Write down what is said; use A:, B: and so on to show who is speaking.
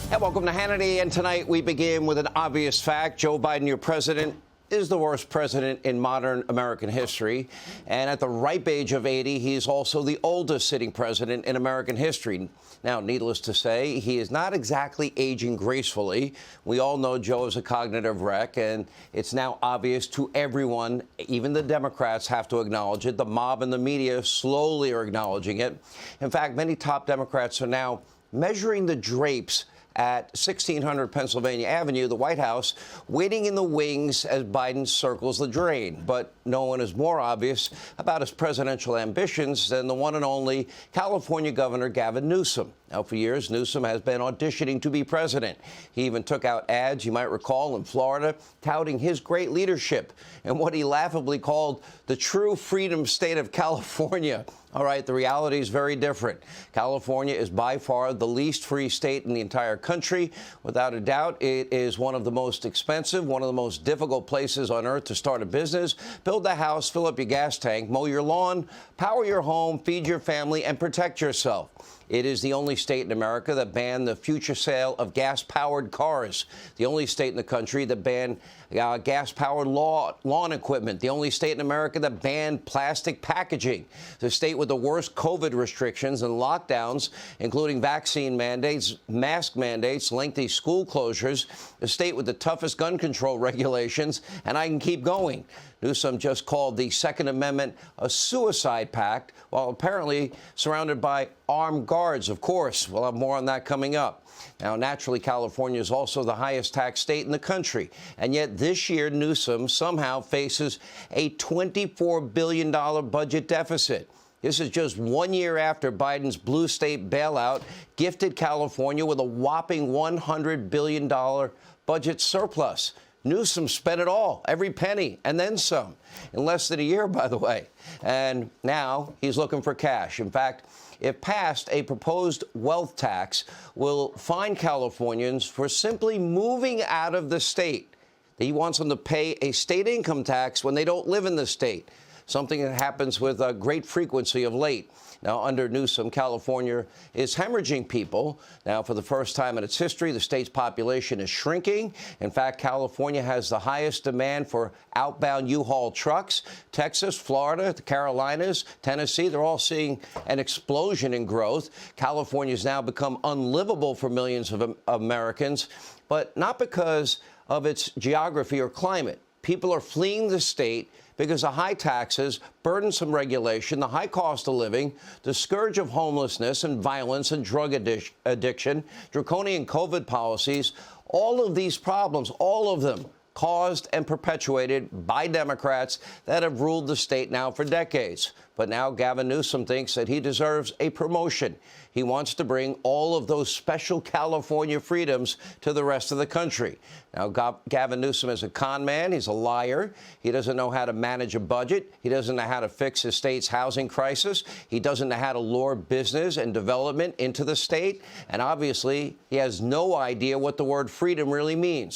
A: And welcome to Hannity. And tonight we begin with an obvious fact. Joe Biden, your president, is the worst president in modern American history. And at the ripe age of 80, he's also the oldest sitting president in American history. Now, needless to say, he is not exactly aging gracefully. We all know Joe is a cognitive wreck, and it's now obvious to everyone. Even the Democrats have to acknowledge it. The mob and the media slowly are acknowledging it. In fact, many top Democrats are now measuring the drapes at 1600 Pennsylvania Avenue, the White House, waiting in the wings as Biden circles the drain. But no one is more obvious about his presidential ambitions than the one and only California Governor Gavin Newsom. Now, for years, Newsom has been auditioning to be president. He even took out ads, you might recall, in Florida, touting his great leadership and what he laughably called the true freedom state of California. All right, the reality is very different. California is by far the least free state in the entire country. Without a doubt, it is one of the most expensive, one of the most difficult places on earth to start a business, build a house, fill up your gas tank, mow your lawn, power your home, feed your family, and protect yourself. It is the only state in America that banned the future sale of gas-powered cars. The only state in the country that banned gas-powered lawn equipment. The only state in America that banned plastic packaging. The state with the worst COVID restrictions and lockdowns, including vaccine mandates, mask mandates, lengthy school closures. The state with the toughest gun control regulations, and I can keep going. Newsom just called the Second Amendment a suicide pact, while apparently surrounded by armed guards, of course. We'll have more on that coming up. Now, naturally, California is also the highest tax state in the country. And yet this year, Newsom somehow faces a $24 billion budget deficit. This is just 1 year after Biden's blue state bailout gifted California with a whopping $100 billion budget surplus. Newsom spent it all, every penny, and then some, in less than a year, by the way. And now he's looking for cash. In fact, if passed, a proposed wealth tax will fine Californians for simply moving out of the state. He wants them to pay a state income tax when they don't live in the state, something that happens with a great frequency of late. Now, under Newsom, California is hemorrhaging people. Now, for the first time in its history, the state's population is shrinking. In fact, California has the highest demand for outbound U-Haul trucks. Texas, Florida, the Carolinas, Tennessee, they're all seeing an explosion in growth. California has now become unlivable for millions of Americans, but not because of its geography or climate. People are fleeing the state because of high taxes, burdensome regulation, the high cost of living, the scourge of homelessness and violence and drug addiction, draconian COVID policies. All of these problems, all of them caused and perpetuated by Democrats that have ruled the state now for decades. But now Gavin Newsom thinks that he deserves a promotion. He wants to bring all of those special California freedoms to the rest of the country. Now, Gavin Newsom is a con man. He's a liar. He doesn't know how to manage a budget. He doesn't know how to fix his state's housing crisis. He doesn't know how to lure business and development into the state. And obviously, he has no idea what the word freedom really means.